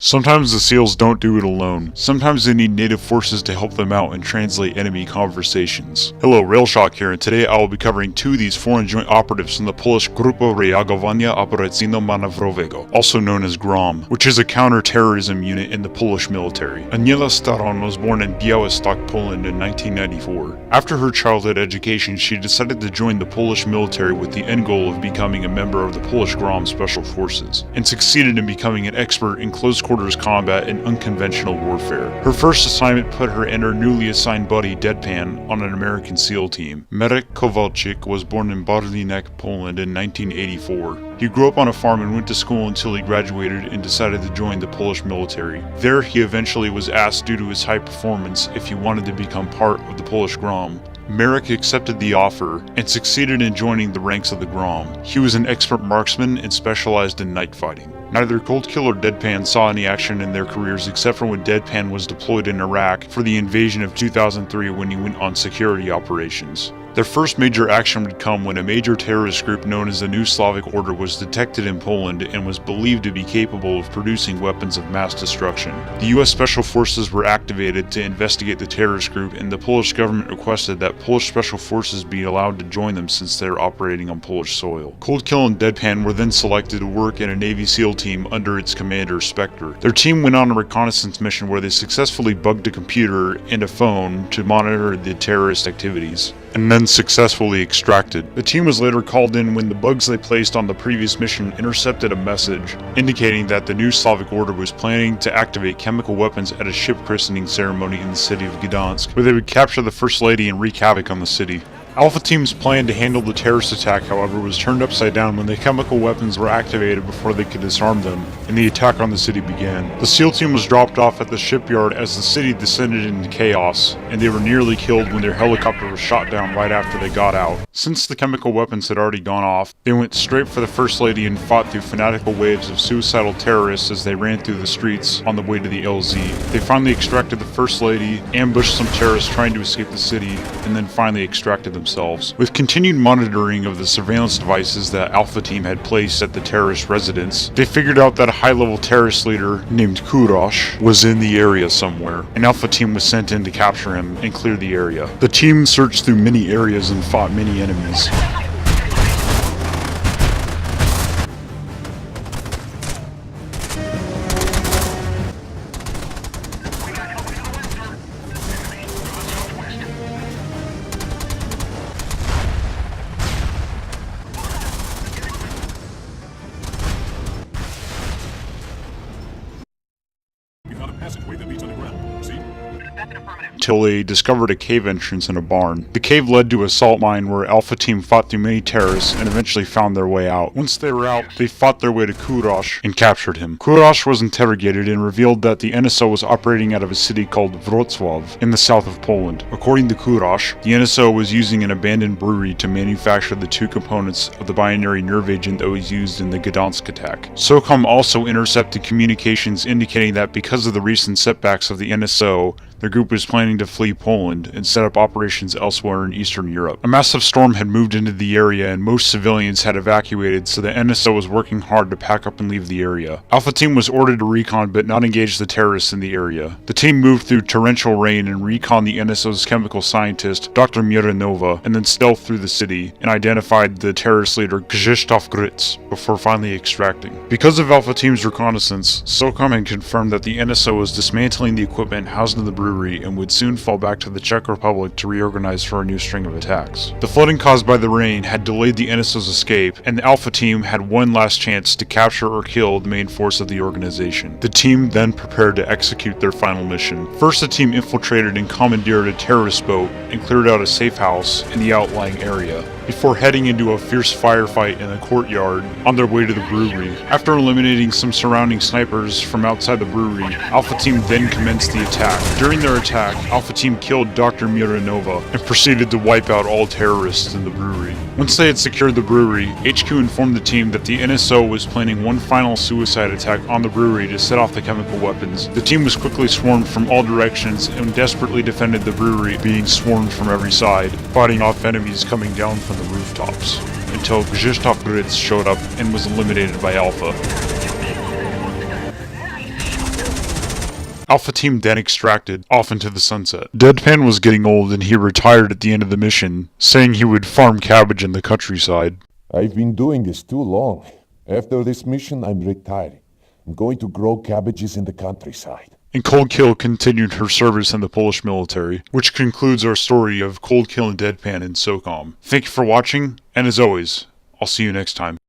Sometimes the SEALs don't do it alone. Sometimes they need native forces to help them out and translate enemy conversations. Hello, Railshock here, and today I will be covering two of these foreign joint operatives from the Polish Grupa Reagowania Operacyjno-Manewrowego, also known as GROM, which is a counter-terrorism unit in the Polish military. Aniela Staron was born in Białystok, Poland in 1994. After her childhood education, she decided to join the Polish military with the end goal of becoming a member of the Polish GROM Special Forces, and succeeded in becoming an expert in close quarters combat and unconventional warfare. Her first assignment put her and her newly assigned buddy Deadpan on an American SEAL team. Marek Kowalczyk was born in Barlinek, Poland in 1984. He grew up on a farm and went to school until he graduated and decided to join the Polish military. There he eventually was asked, due to his high performance, if he wanted to become part of the Polish GROM. Marek accepted the offer and succeeded in joining the ranks of the GROM. He was an expert marksman and specialized in night fighting. Neither COLDKILL or DEADPAN saw any action in their careers except for when DEADPAN was deployed in Iraq for the invasion of 2003 when he went on security operations. Their first major action would come when a major terrorist group known as the New Slavic Order was detected in Poland and was believed to be capable of producing weapons of mass destruction. The US Special Forces were activated to investigate the terrorist group, and the Polish government requested that Polish Special Forces be allowed to join them since they are operating on Polish soil. COLDKILL and DEADPAN were then selected to work in a Navy SEAL team under its commander, Spectre. Their team went on a reconnaissance mission where they successfully bugged a computer and a phone to monitor the terrorist activities, and then successfully extracted. The team was later called in when the bugs they placed on the previous mission intercepted a message indicating that the New Slavic Order was planning to activate chemical weapons at a ship christening ceremony in the city of Gdansk, where they would capture the First Lady and wreak havoc on the city. Alpha Team's plan to handle the terrorist attack, however, was turned upside down when the chemical weapons were activated before they could disarm them, and the attack on the city began. The SEAL team was dropped off at the shipyard as the city descended into chaos, and they were nearly killed when their helicopter was shot down right after they got out. Since the chemical weapons had already gone off, they went straight for the First Lady and fought through fanatical waves of suicidal terrorists as they ran through the streets on the way to the LZ. They finally extracted the First Lady, ambushed some terrorists trying to escape the city, and then finally extracted themselves. With continued monitoring of the surveillance devices that Alpha Team had placed at the terrorist residence, they figured out that a high-level terrorist leader named Kurosh was in the area somewhere, and Alpha Team was sent in to capture him and clear the area. The team searched through many areas and fought many enemies. Passageway that leads underground. See? Till they discovered a cave entrance in a barn. The cave led to a salt mine where Alpha Team fought through many terrorists and eventually found their way out. Once they were out, they fought their way to Kurosh and captured him. Kurosh was interrogated and revealed that the NSO was operating out of a city called Wrocław in the south of Poland. According to Kurosh, the NSO was using an abandoned brewery to manufacture the two components of the binary nerve agent that was used in the Gdansk attack. Socom also intercepted communications indicating that because of the recent setbacks of the NSO, the group was planning to flee Poland and set up operations elsewhere in Eastern Europe. A massive storm had moved into the area and most civilians had evacuated, so the NSO was working hard to pack up and leave the area. Alpha Team was ordered to recon but not engage the terrorists in the area. The team moved through torrential rain and reconned the NSO's chemical scientist, Dr. Mironova, and then stealthed through the city and identified the terrorist leader Krzysztof Grytz before finally extracting. Because of Alpha Team's reconnaissance, Socom had confirmed that the NSO was dismantling the equipment housed in the brewery and would soon fall back to the Czech Republic to reorganize for a new string of attacks. The flooding caused by the rain had delayed the NSO's escape, and the Alpha Team had one last chance to capture or kill the main force of the organization. The team then prepared to execute their final mission. First, the team infiltrated and commandeered a terrorist boat and cleared out a safe house in the outlying area, before heading into a fierce firefight in the courtyard on their way to the brewery. After eliminating some surrounding snipers from outside the brewery, Alpha Team then commenced the attack. During their attack, Alpha Team killed Dr. Mironova and proceeded to wipe out all terrorists in the brewery. Once they had secured the brewery, HQ informed the team that the NSO was planning one final suicide attack on the brewery to set off the chemical weapons. The team was quickly swarmed from all directions and desperately defended the brewery, being swarmed from every side, fighting off enemies coming down from the rooftops, until Krzysztof Grytz showed up and was eliminated by Alpha. Alpha Team then extracted off into the sunset. Deadpan was getting old and he retired at the end of the mission, saying he would farm cabbage in the countryside. I've been doing this too long. After this mission, I'm retiring. I'm going to grow cabbages in the countryside. And Cold Kill continued her service in the Polish military, which concludes our story of Cold Kill and Deadpan in Socom. Thank you for watching, and as always, I'll see you next time.